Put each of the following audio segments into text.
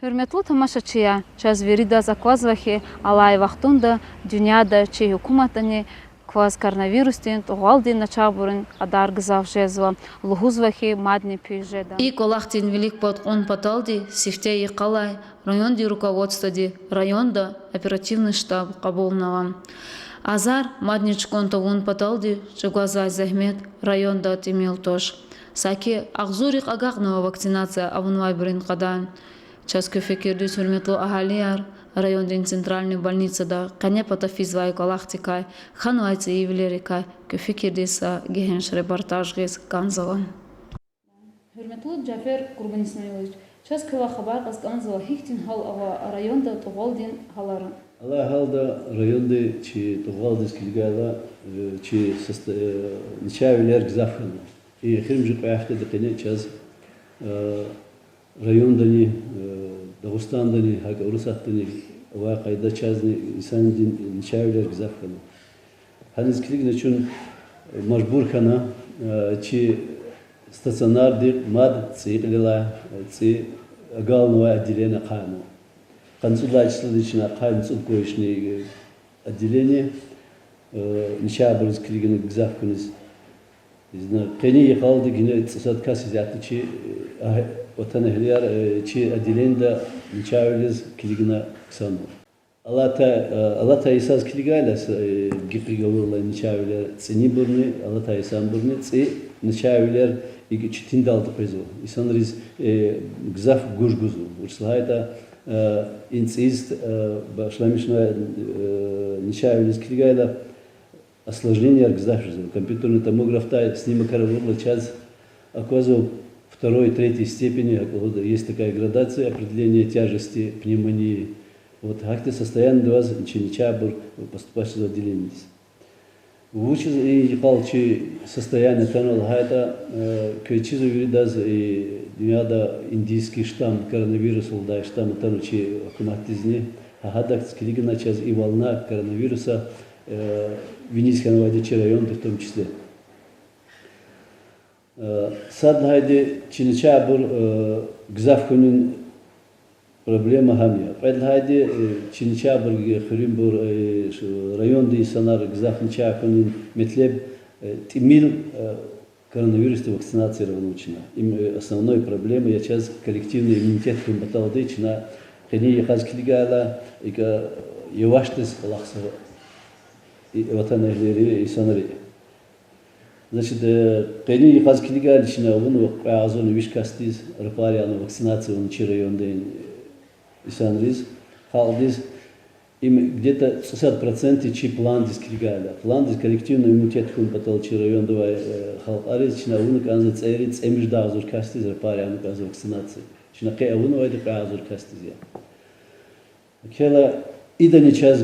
Hürmetli тамашачыя, час верида заказвахи алай вақтунда дүйняда чи hukumatani кваз коронавирустен туғалдин начабурын адар гызавжезва лугузвахи мадни пюжеда. И колахтин велик под он паталди сифте и қалай районди руководстводи районда оперативный штаб кабулнава. Азар мадничкон тавун паталди чугазай захмет районда тимил тош. Саки ахзурик агагнова вакцинация авунвай брин кадан. Час көфекерді сүрметлі ағалияр, райондың центральный больницада қане патофизвай галактикай, ханвайцы евлерикай, көфекердесі гехенш репортажғыз Ганзова. Hürmetli Cafer Kurban İsmailovич, час көва хабар қаз Ганзова хихтин хал ава районда туғалдин халарын. Алла халда районда чи туғалдис килгала чи ничавилер гзафын. И хирмжи қаяхты дықине час райондани Дагыстандани, Урусаттани, Вакайда чазни инсан ничавилер гзафкана. Ханис килигне чун мажбуркана чи стационарди мад циилила ци агалного отделения кану. Консулачествовична кану цукоишни отделение ничавилер килигне гзафканис. Кени ехалди гине цасаткаси зяты чи Ватанахлияр чи отделение ничавилез килигна ксану. Алата Исаз килигалас гиприговырла ничавилер цени бурны, Алата Исан бурны ци ничавилер и читиндалды пезу. Исанриз гзаф гужгузу. Урслайта инцист башламишна ничавилез килигайла осложнение гзафжизу. Компьютерный томограф та снимок каравурла час оказывал второй, третьей степени, есть такая градация определения тяжести пневмонии. Вот как-то состояние до вас ничабур поступающего отделения. Вучез и палчи состояние танул хайта квечизу виридаз и дюняда индийский штамм коронавируса улдай штамм танучи акуматизни хадак скилигна час и волна коронавируса Винницкого района в том числе. Садхайди чиничабур гзафхунин проблема хамия. Предхайди чиничабур хримбур районди санар гзафничабхунин метлеб тимил коронавирус вакцинацирован учена. Им основной проблемой я сейчас коллективный иммунитет химбаталдычна хени яхазкилигала ика яваштес лахсава и ватанахлери и санари. Значит, пени и хазкилига лично он азон вишкастиз рапариану вакцинацию он чирайонден исанриз халдиз им где-то 60% чи план дискригала. План дис коллективный иммунитет хун патал чирайондова халариз лично он канза цериц эмжда азур кастиз рапариану канза вакцинации. Лично кэ он вайда азур кастиз я. Кела ида не час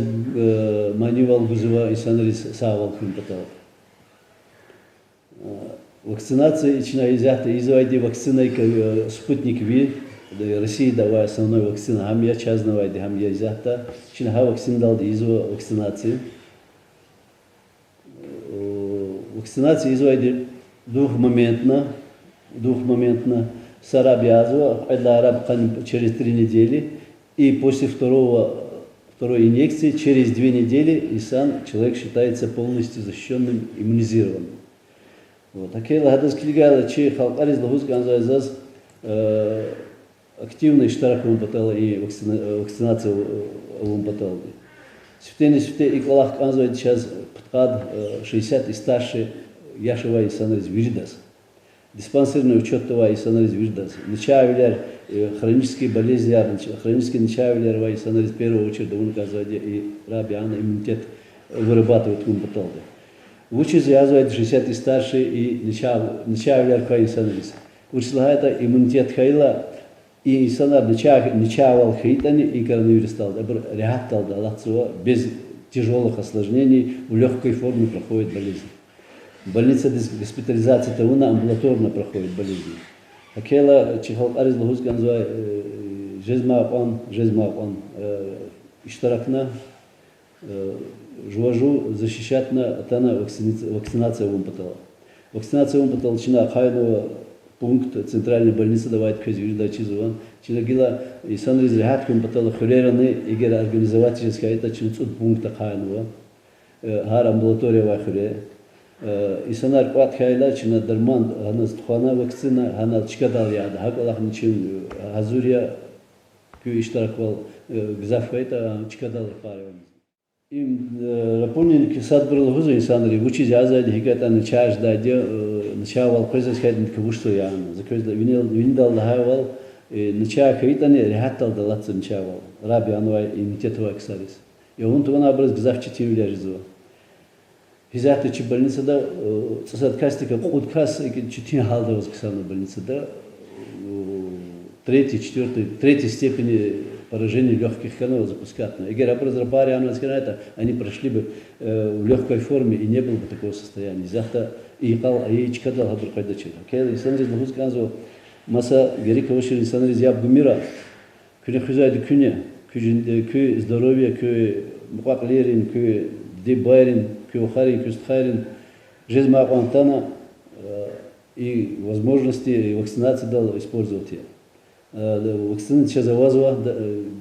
манивал гузова исанриз савал хун патал. Вакцинация ична изяхта извайди вакциной спутник Ви, России давай основной вакцина, хамья чазнавайди хамья изяхта, ична ха вакцин далди изва вакцинации. Вакцинация извайди двухмоментно, сараби азва, айда араб через 3 недели, и после второй инъекции через 2 недели и сам человек считается полностью защищенным, иммунизированным. Вот такие ладос килигала чи халкарис лохус ганзайзас активный штарак умпатала и вакцинация умпатала. Сифте и колах ганзай сейчас подкад 60 и старше яшева и санрез виждас. Диспансерный учет това и санрез виждас. Ничавилер хронические болезни, хронические ничавилер и санрез в первую очередь он ганзай и рабиана иммунитет вырабатывает умпатала. Лучше связывать 60 и старше и ничавляр кай санрис. Урслагайта иммунитет хайла и санар ничавал хейтани и коронавирус стал. Добр реактал да лацува без тяжелых осложнений в легкой форме проходит болезнь. Больница госпитализации тауна амбулаторно проходит болезнь. Акела чихал арез лохус ганзва жезмаапан иштаракна жуажу защищать на тана вакцинация умпатала. Вакцинация умпатала чина хайнова пункт центральной больницы давать козюрида чизуан. Чинагила и санриз рехат кем потала хурераны игер организовательская это чинцут пункта ханува. Хар амбулатория вахуре. И санар кват хайла чина дарман хана стхана вакцина хана чикадал яда. Хакалах ничин хазурия кю иштараквал гзафка это чикадал пареван. Им рапонин кисад брал хузу инсанри учи жазайды хиката начаж дайде начавал козас хайдин квушто яна. Закозда виндал лахавал нача хайтане рехаттал далатс начавал. Раби анвай имитетова ксарис. И он туна браз гзафчи тивля жизу. Хизаты чи больница да сосад кастика худкас и читин халда восксана больница да третьей степени поражения легких каналов запускать. Егер образрабари это они прошли бы в легкой форме и не было бы такого состояния. Захта и кал и чикадал хабр кайдачи. Кел инсанриз лухуз канзо маса герика вошли инсанриз яб гумира. Күне хузайды күне кү здоровье кү муқаклерин кү дебайрин кү харин кү стхайрин жизнь мaqantana и возможности вакцинации дал использовать. Вакцина сейчас завозила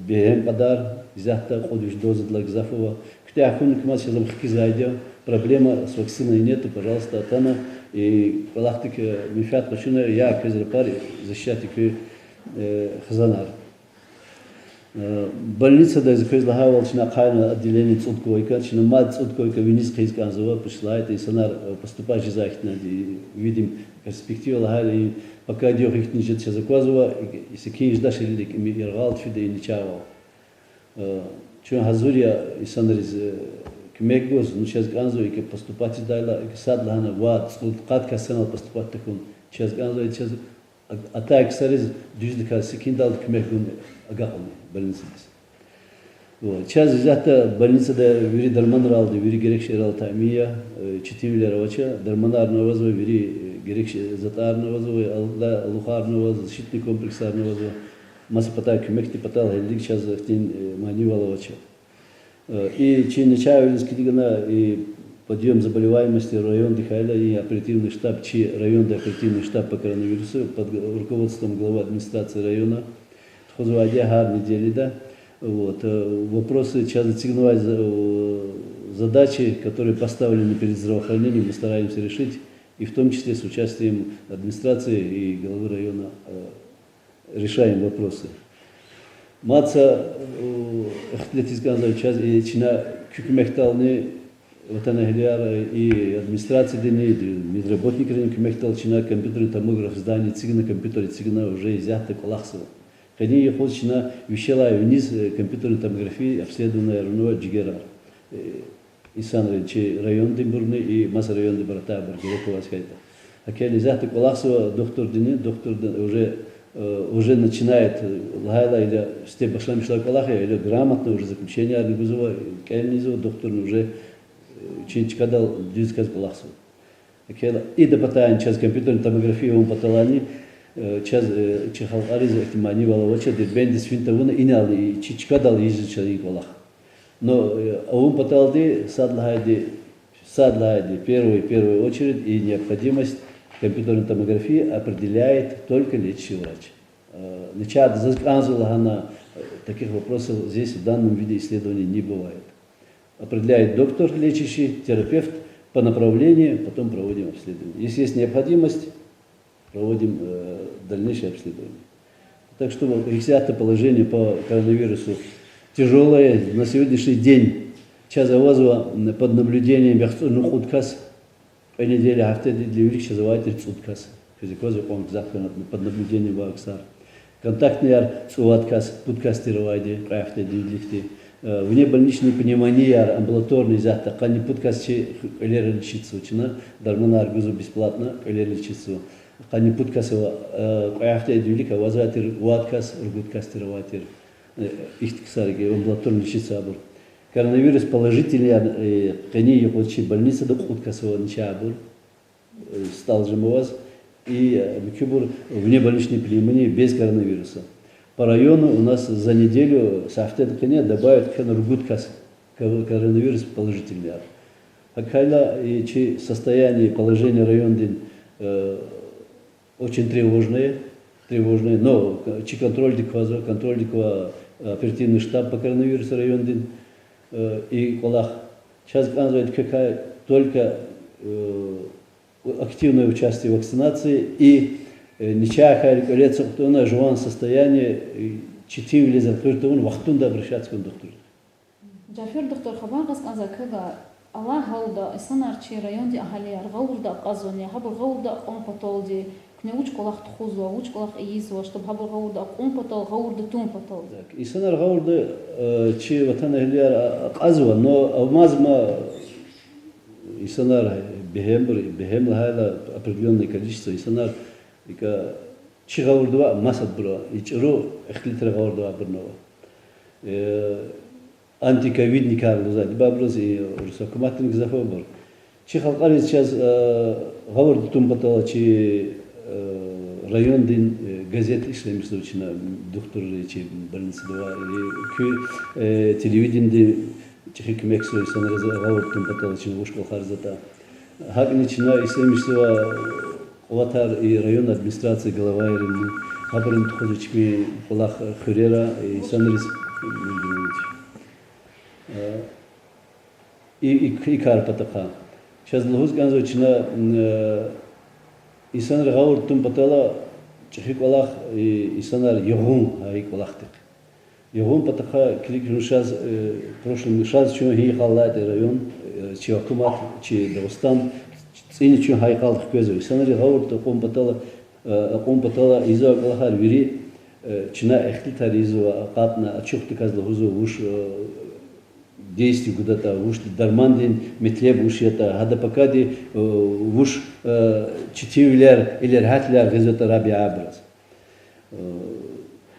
бегем подар взята ходишь дозы для гзафова. Кто ахун кмас сейчас замхки зайдя проблема с вакциной нету, пожалуйста, атана и палахтик мифят почина я кезрапар защитик хазанар. Больница да закрылась на кайна отделение цудкойка, чина мать цудкойка вниз кейсканзова пришла это и сонар поступающий захитна видим перспективу лагали пока идёт их ничего сейчас заказывала и секи ждашь или миргал чудо и ничего. Чё хазурия и сонарез кмегоз ну сейчас ганзо и поступать дайла и садлана ват скат касанал поступать таком сейчас ганзо и сейчас атак сарез дюздика секиндал кмегун агахны больница. Вот. Сейчас взята больница да вири дарманралды, вири герекшерал тамия, читивилер вача, дарманарного вазва, вири герекше затарного вазва, лухарного защитный комплексарного вазва, масса патал кюмекти патал, хелдик сейчас в тень манивала вача. И чин начавились кидигана и подъем заболеваемости район Дихайла и оперативный штаб, оперативный штаб по коронавирусу под руководством главы администрации района. Хозуадия хар недели, да. Вот. Вопросы сейчас зацигновать задачи, которые поставлены перед здравоохранением, мы стараемся решить, и в том числе с участием администрации и главы района решаем вопросы. Маца ахтлетизганза час и чина кюкмехталны ватанахляра и администрации дни, медработники кюкмехтал чина компьютерный томограф здание цигна компьютер цигна уже изъято коллахсово. Когда я хочу на вещала вниз компьютерной томографии обследованная равно джигера и санречи район Димбурны и масса район Дебрата Баргирекова сказать. А когда изъято коллахсово доктор уже начинает лагайла или степ башлам шлакалаха или грамотно уже заключение аргузова кельнизо доктор уже чинчкадал дисказ коллахсово. И допатаем час компьютерной томографии он паталани час чихал ариз ихтимани валавача дебендис финтавуна инали чичкадал изучали коллах. Но он паталди садлайди в первую очередь и необходимость компьютерной томографии определяет только лечащий врач. Начат заказывала таких вопросов здесь в данном виде исследований не бывает. Определяет доктор лечащий, терапевт по направлению, потом проводим обследование. Если есть необходимость, проводим дальнейшее обследование. Так что взято положение по коронавирусу тяжелое. На сегодняшний день час завоза под наблюдением худкас по неделе автоди для великих называют цудкас. Под наблюдением ваксар. Контактный цуаткас, путкастирование, автоди лихти. Внебольничная пневмония, амбулаторный зат, такая путкасти колера лечится, учена, дармана аргузу бесплатно, колера лечится. Кани путкасова, автоди великая возвратир, уаткас, ргуткастироватир. Их ксарги, амбулаторный лечится абур. Коронавирус положительный, кани ее получи больница до путкасова ничабур, стал же муваз. И Микюбур внебольничной пневмонии без коронавируса. По району у нас за неделю с автодоконя добавят ргуткас, коронавирус положительный. Акайла и состояние положения район день очень тревожные, но контроль диква оперативный штаб по коронавирусу район и колах. Сейчас оказывает какая только активное участие в вакцинации и ничья лицо, кто на живом состоянии, читив или закрытый, он вахтунда обращаться к доктору. Джафер доктор хабар сказал, когда Allah halda sanarchi rayonda ahalilar g'avurda qazoni habur g'avurda on patoldi kne uch kolaq txuzwa uch kolaq izwa чтобы habur g'avurda on patol g'avurda tun patol И санар гавурда чи ватан ахлияр qazwa но авмазма и санар бехем лахайла определенное количество и санар ика чи гавурда масад бро и чру эхлитра гавурда брнова антиковидный карлуза дебаброз и русакуматный зафобор. Чи халкари сейчас говорит том потала чи район дин газет ишлем случайно доктор чи больница два или телевидение чи хикмексо санраз говорит том потала чи вушкал харзата. Хакнична ишлем что Оватар и район администрации Головайрин хабарин тходичми полах хурера и санраз и карпатаха. Сейчас лохус ганзочина исан рагаур тум патала чихиколах и исанар йогун айколахтик. Йогун патаха клик сейчас прошлым шаз чун хихаллат район чи акумат чи Дагестан цини чун хайкал хкезу. Исанар рагаур тум патала иза колахар вири чина эхтитар иза акатна ачухты казла хузу уж действий куда-то уж дармандин метлеб уж это хадапакади уж читивляр или рхатляр газета раби абраз.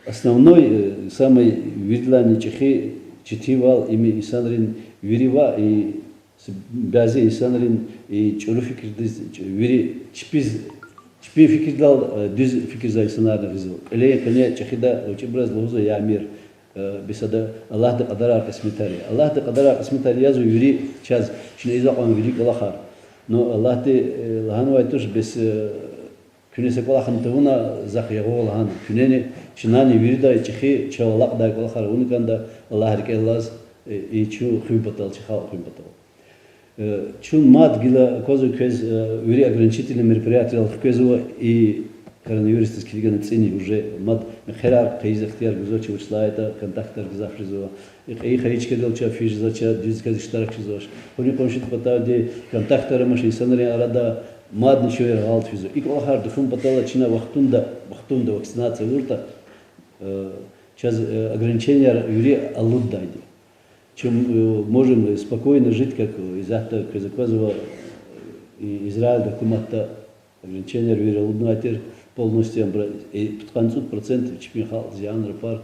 Основной самый видлани чехи читивал ими Исанрин вирива и базе Исанрин и чуруфикир вири чпи фикирдал düz fikir zayısınlar rizal. Ele kene çekhida uçibraz lozo ya amir беседа Аллах да кадара кисметари. Аллах да кадара кисметари язу юри час şimdi izah on юри Аллахар. Но Аллах те лахану айтуш без күнесе Аллахын туна захиягу Аллахан. Күнени чинани юри да чихи чавалак да Аллахар. Униканда Аллах рекеллаз и чу хюпатал чихал хюпатал. Чун мат гила козу кез юри ограничительные мероприятия хкезу и коронавирус килган цени уже мад херар кайз ихтияр гузочи учлайта контактар гзафризова и хайчке делча фижзача дизказ иштарак шизош хони комшит патади контактар маш инсанри арада мад ничего галт физо и колахар духун патала чина вахтунда вакцинация урта сейчас ограничения юри алуддайди чем можем спокойно жить как из-за казаказова и Израиль документа ограничения юри алуддайди полностью и 50% чипинхал зиан рапар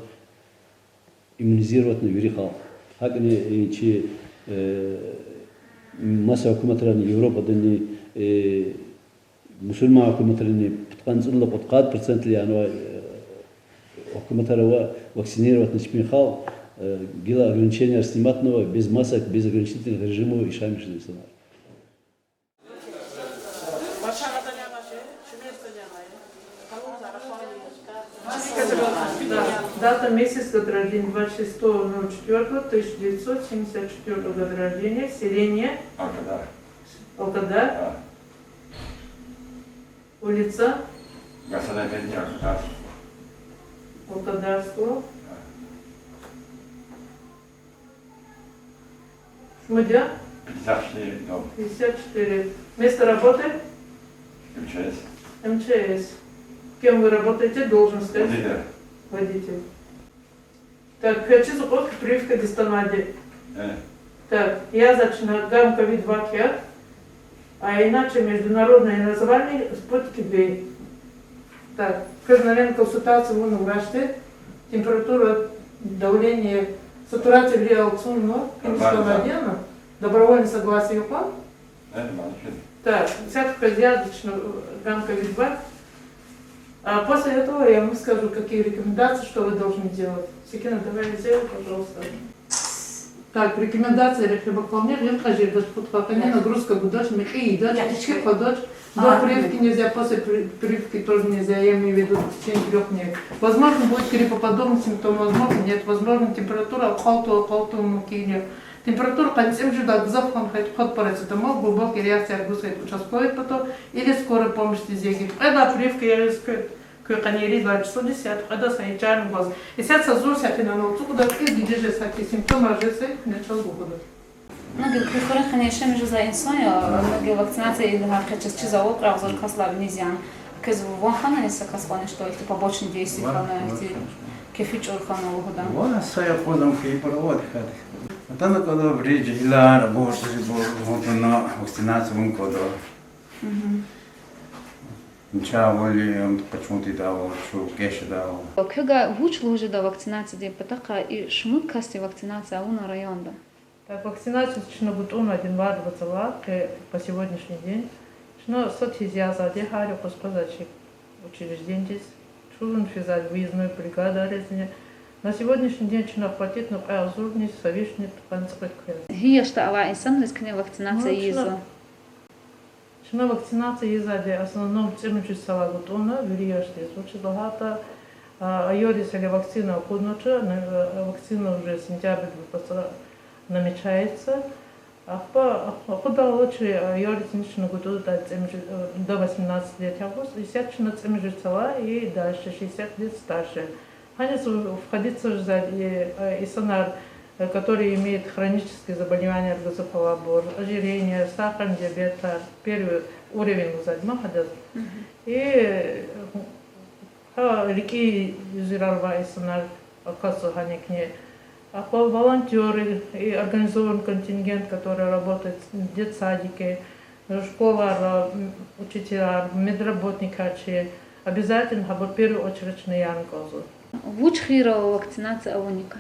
иммунизировать на вирихал. Хакни и чи масса аккуматорами Европа дани мусульман аккуматорами 50% ли оно аккуматорова вакцинировать на чипинхал гила ограничения сниматного без масок без ограничительных режимов и шамишный сценарий. Дата, месяц, год рождения 26.04.1974 года рождения, селение Алкадар, улица Алкадарского, Шмудя, 54. Место работы? МЧС. Кем вы работаете? Должен сказать. Водитель. Так, хочу заплатить прививка дистанади. Так, я зачну гамковид вакьят, а иначе международное название спутки Б. Так, наверное, консультация вон в Раште, температура, давление, сатурация реакционного, дистанадиана, добровольное согласие упал. Так, всякую хозяйственную гамковид вакьят. А после этого я вам скажу, какие рекомендации, что вы должны делать. Секина, давай сделай, пожалуйста. Так, рекомендации рехлебоклонер, я скажу, даже под нагрузка будешь, и дальше ходишь, До прививки нельзя, после прививки тоже нельзя, я имею в виду в течение 3 дней. Возможно, будет гриппоподобный симптом, возможно, нет. Возможно, температура калты, температура концем жуда, запах ход парацетамол, глубокая реакция аргусает участковый потом или скорая помощь зеги. Это прививка, я рискую. Канери 2 часа 10, когда санитарный глаз. И сейчас созрелся, а ты на ногу, куда ты видишь, такие симптомы, а жесы, начал выхода. Многие прихоры, конечно, между за инсония, многие вакцинации или через чизовой правзор касла нельзя. Кез вон хана не сакасваны, что эти побочные действия хана эти кефичур хана выхода. Вона сая подам ки провод хати. Атана кода бридж ила работа вот на вакцинацию вон кода. Ничего воли почему-то дал, что кэш дал. Когда вучил уже до вакцинации, где потака и шмут касти вакцинация ауна районда. Так, вакцинация начала быть он один вар по сегодняшний день. Но соцсетяза, где харю поспазачи учреждение здесь, чужун физаль выездной бригада резня. На сегодняшний день чина хватит, но азурный, совещный, панцирквет. Гия что ала инсан рискне вакцинация изо. Чина вакцинация изаде основном цемчу сала гутона, вирияшти случай багато. Айорис или вакцина кудноча, вакцина уже сентябрь намечается. Куда лучше айорис ничего году до 18 лет август, и сейчас чина цемчу сала и дальше 60 лет старше. Ханец входится в исонар, который имеет хронические заболевания организационного ожирения, сахарный диабет, первый уровень задьмаха. И реки Зирарва исонар оказывается ханикне. А волонтеры и организован контингент, который работает в детсадике, школа, учителя, медработники, обязательно в первую очередь на янкозу. Вуч хирова вакцинация авоника.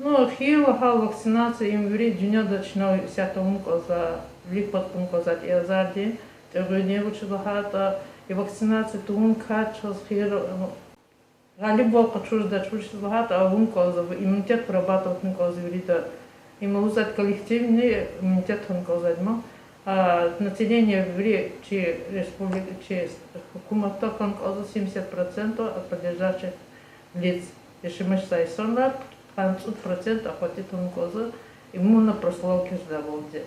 Ну, хирова вакцинация им вред дня начинал сятому коза, липотом коза и азарди, не лучше багато и вакцинация тун качал хирова. Галибо качур да чурчил багато, а вун коза иммунитет прорабатывает на коза вреда. Им узать коллективный иммунитет он коза дма. Население в республике Хукумата коза 70% от поддержавших лиц. Если мы считаем 100% охватит он коза, иммунно прослойки ждаводе.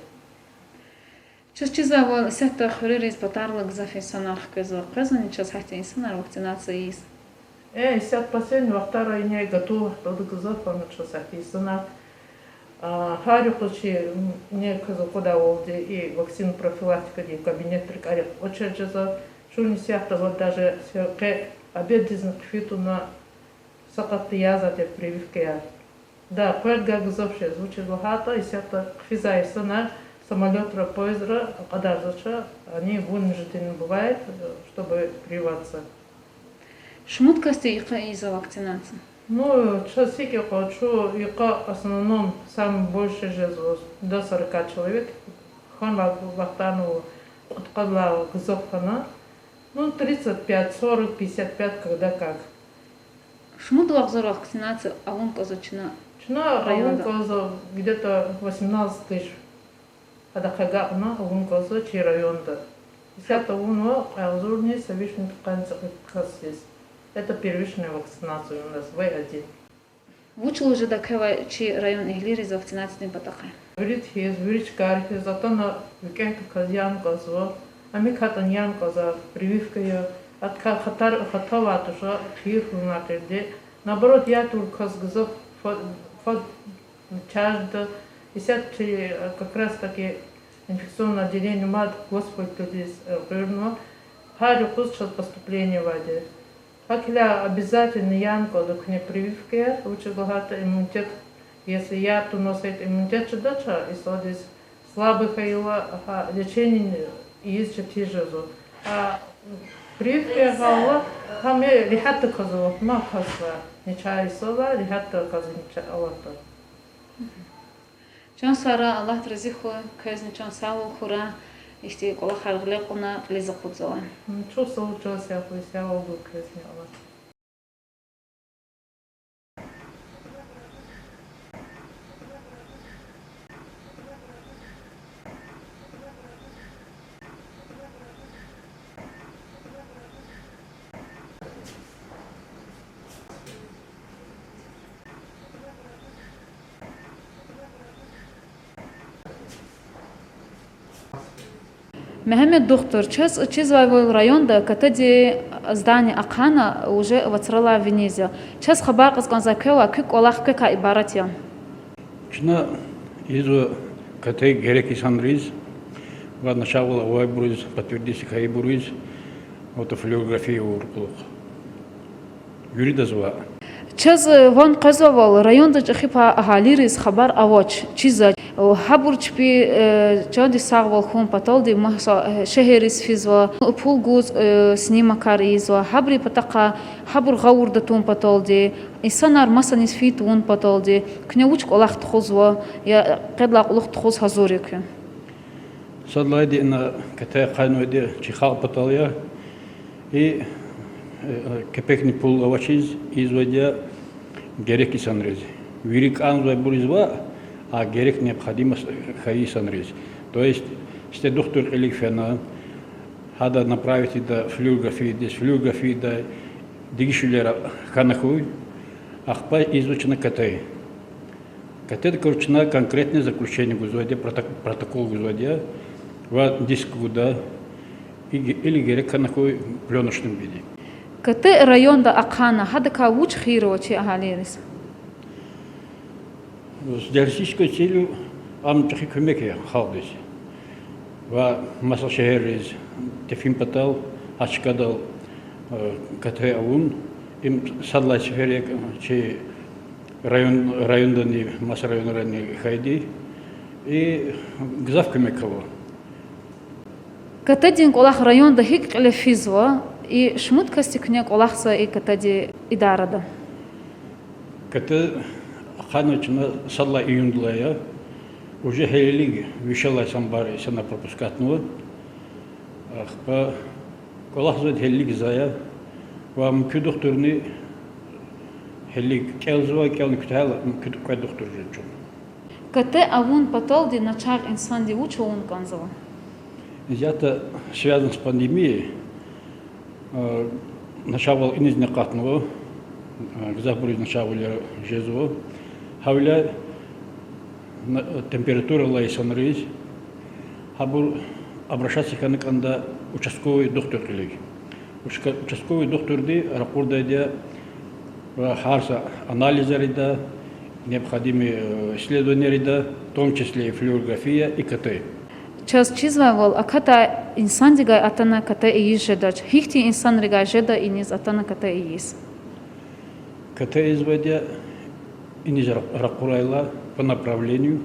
Час чиза сектор хририс потарлык зафисанах кызы кызын час хатин сынар вакцинация из. 50% вахтара ине готов тоды кызы помочь сахисанах. Харю хочи не кызы куда волде и вакцину профилактика и кабинет прикарев. Очередь за шуни сяхта вот даже обед дезинфекту на сакаты язате прививки. Да, проект гагзовший звучит багато, и сяхта физа и сына самолет поезда, когда зачем они вынуждены бывают, чтобы прививаться. Шмуткасти из-за вакцинации. Ну, часики хочу, и в основном самый большой же до 40 человек. Хана вахтану откладывала гзовхана. Ну, 35, 40, 55, когда как. Шмут вакцинация, а он козачина. Чина район где-то 18 тысяч. Когда хагана, он коза чи районда. Десятый уно, азурный совещный тканцев здесь. Это первичная вакцинация у нас В1. Вучил уже до кого чи район иглири за вакцинацией потахай. Говорит, есть виричка, зато на викенка казьян коза, а мы катаньян коза, прививка ее, от хатава тоже хирху на креде. Наоборот, я только казгазов фод чажда, и как раз таки инфекционное отделение мад, Господь здесь верно, харю сейчас поступление в воде. Акля обязательно янко до к прививке, лучше богато иммунитет. Если я, то носит иммунитет чудача, и что здесь слабых его лечение есть чертежу. А прививка гала, там я лихата казала, махасла, нечай сова, лихата казала, аллахта. Чон сара Аллах разиху, казни чон саву хура, ихти кола харглекуна лизакудзала. Чувствовал, что себя посявал бы казни Аллах. Мехамед доктор, чиз вайвол районда катади здание Акана уже вацрала Венезия. Час хабар казган закева кюк олах кека ибаратия. Чина изо катай гереки санриз, ва начало вайбруз подтвердись хайбруз, вот флюорография урплох. Юридазва. Час ван казавал районда чахипа ахалирис хабар авач чиза хабурчпи чади сагвал хун паталди махса шехерис физва пулгуз снимакар изва хабри патака хабур гавурда тун паталди инсанар масанис фитун паталди княвучк олахт хузва я кедлак улухт хуз хазурик. Садлайди на катай қайнуэде чихал паталия и кепекни пул авачиз изводя гереки санрез. Вирик анзуай буризва, а герек необходимо хаи санрез. То есть, если доктор Элифена надо направить до флюорографии, здесь флюорографии до дигишулера ханахуй, ахпа изучена КТ. КТ это конкретное заключение гузодия, протокол гузодия, в диск гуда или герек ханахуй в пленочном виде. КТ районда Акана хадака уч хирочи ахалирис. С диагностической целью амчахи көмеке халдис. Ва масал шехерез тефим патал ачкадал КТ аун им садлай шехерек че райондани маса районрани хайди и гзав көмекаво. КТ дин олах районда хик лефизва и шмут кастикнек олахса и КТ идарада. КТ ханочна садла июндлая уже хелилиги вишала самбари сена пропускатного по колахзот хелилиги зая вам ку докторни хелилиг келзва келни кутала ку доктор жечу КТ авун паталди начар инсан ди учу он канзава. Это связано с пандемией. Начало инезнекатного запоры начало жезво хавля температура лайсанрыз хабур обращаться к анда участковый доктор клей. Участковый доктор ди рапордайда харса анализарида необходимые исследования в том числе и флюорография и КТ. Час чизвавал аката инсан дигай атана КТ и жедач. Хихти инсан ригай жеда и низ атана КТ и из. КТ изводя и низ рапурайла по направлению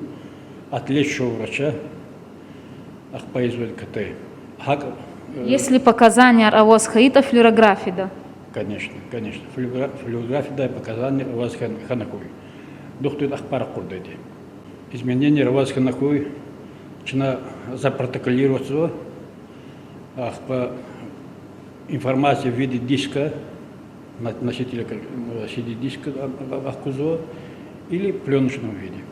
от лечащего врача ахпа изводит КТ. Если показания авоз хаита флюорография, да? Конечно. Флюорография да показания авоз ханакуй. Доктор ахпара курдайди. Изменение авоз ханакуй начина запротоколироваться по информации в виде диска, носителя CD-диска или пленочном виде.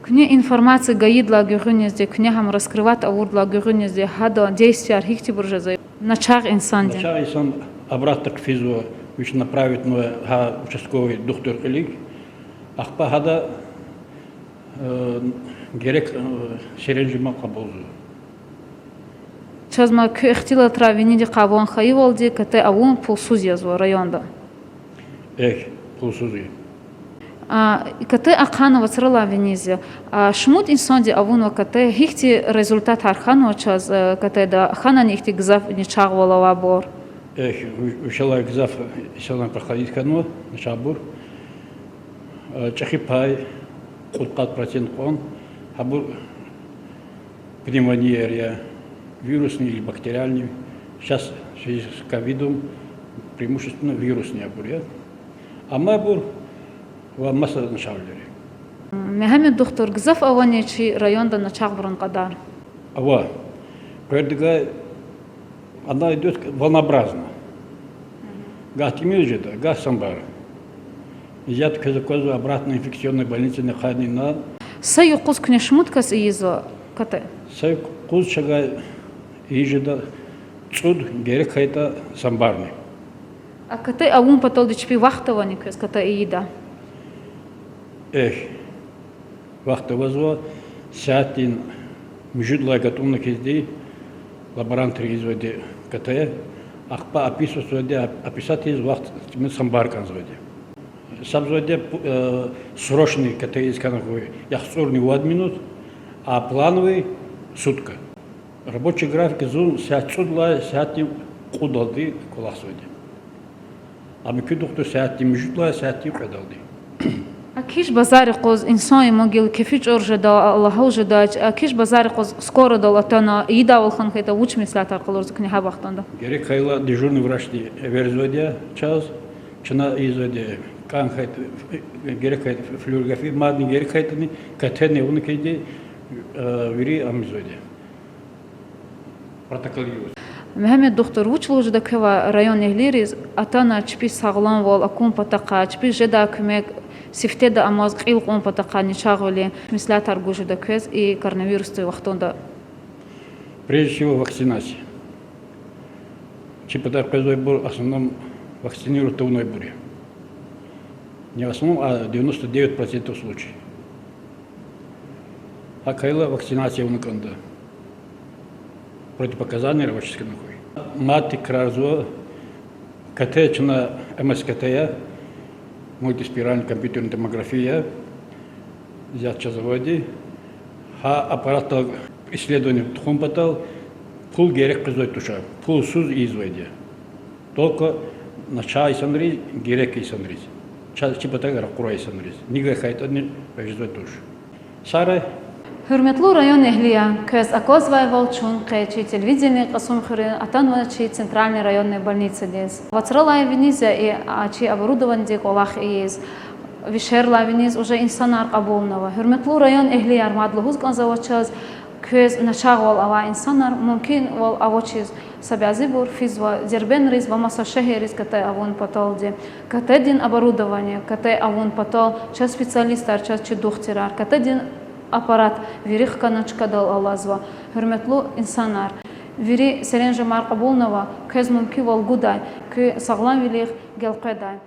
Кне информация гаидла гюрюнезде, княгам раскрывать аурдла гюрюнезде, хада действия архитектуры буржеза. Начар инсан. Начар инсан обратно к физу, which направит на участковый доктор Элик, ахпа хада герек серенжима каболзу. Чазма кехтила травини ди кавон хаивалди КТ авун пулсузьязва районда. Пулсузи. КТ Акана вацрала Венезия. Шмут инсанди авун ва КТ хихти результат архану час КТ да хана нихти гзав ничагвала вабор. Ушала гзав исана проходить хану ничабур. Чахипай 30% он хабур пневмония вирусный или бактериальный. Сейчас в связи с ковидом преимущественно вирусный обурья. А мабур в масса начавлери. Мехамед доктор гзав аванечи районда начагбран кадар. Ава. Пердыга она идет волнообразно. Газ имеджида, газ самбара. Я так заказываю обратно инфекционной больницы на Ханина. Саю кус кнешмуткас изо КТ. Саю кус чага ижида цуд герек хайта самбарный. А КТ авун патолди чпи вахтовани кс КТ ида. Вахтовазва сятин Мужудлай готовно кезде лаборант изводе КТ, ахпа описать из вахт мы самбаркан зводе. Сам зводе срочный КТ из канахуй, яхсурный 1 минут, а плановый сутка. Рабочий график зун сяцудла сятим кудалды колах зводе. А мы кюдухту сятим мужудлай сятим кудалды. Акиш базари qoz инсони могил кефич оржада Аллаха ужада акиш базари qoz скоро долатана идавал хан хета уч мислат арқылы кни хабахтанда. Герек хайла дежурный врач верзводя час чина изводе кан хайт герек хайт флюорография мадни герек хайтни катене уны кейде вири амзводе. Протоколирует. Мехмед доктор учлужда кева район эглириз атана чпи саглам вол акун патака чпи жеда кемек сифтеда амаз қил қон патака ничаголи мислат аргужда кез и коронавирусты вахтонда. Прежде всего вакцинация. Чипадар казой был основном вакцинируют товной буре. Не в основном, а 99% случаев. А кайла вакцинация уныканда. Противопоказания рабочей нахуй. Мати кразу КТ чина МСКТ мультиспиральная компьютерная томография взят заводе, а аппарат исследования тхумпатал пул герек казой туша, пул суз изводе. Только на чай санрис, герек и санрис. Чай чипатагара курай санрис. Нига хайтани пежзой туш. Сара Hürmetli rayon ehliya, köz akozvay чун кайчи телевидение касум хыры атанвачи центральной районной больницы дез. Вацрала виниза и ачи оборудован дек олах иез. Вишерла виниз уже инсанар кабулнава. Hürmetli район ehliya армадлы хузган завачаз köz начагвал ава инсанар мумкин вал авочиз сабязи бур физва дербен риз ва маса шехериз катай авон патолди. Катай дин оборудование, катай авон патол, час специалистар, час чи духтирар, катай дин аппарат вирих каначка дал Аллазва. Hürmetli insanlar. Viri serenje marqabulnava köz mumki vol guday, kö sağlam vilich gelqeday.